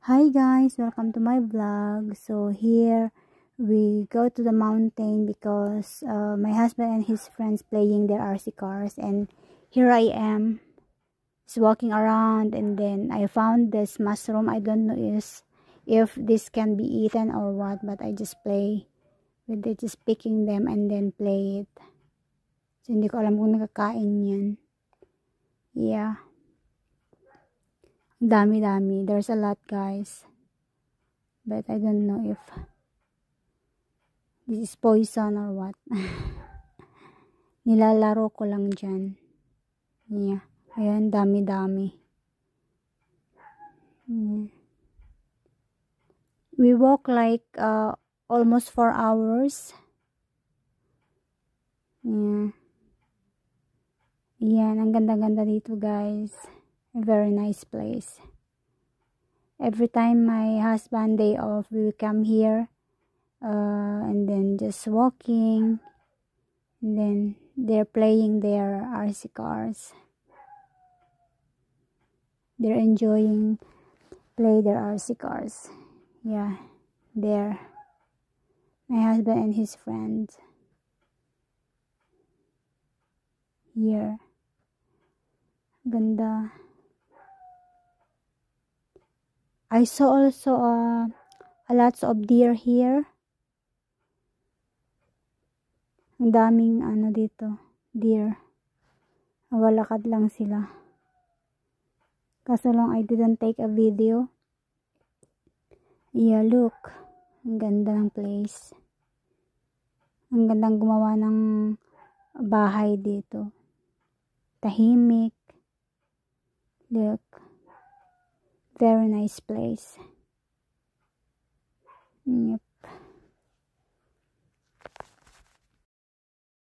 Hi guys, welcome to my vlog. So here we go to the mountain because my husband and his friends playing their RC cars, and here I am just walking around, and then I found this mushroom. I don't know if this can be eaten or what, but I just play with it, just picking them and then play it. So hindi ko alam kung nakakain yan. Yeah. Dami. There's a lot, guys. But I don't know if this is poison or what. Nilalaro ko lang dyan. Yeah. Ayan, dami. Yeah. We walk like almost 4 hours. Yeah. Yan, ang ganda-ganda dito, guys. A very nice place. Every time my husband day off, we will come here and then just walking, and then they're playing their RC cars. They're enjoying play their RC cars. Yeah, there. My husband and his friends. Here. Ganda. I saw also a lots of deer here. Ang daming ano dito, deer. Nawalakad lang sila. Kaso lang I didn't take a video. Yeah, look. Ang ganda ng place. Ang gandang gumawa ng bahay dito. Tahimik. Look. Very nice place. Yep.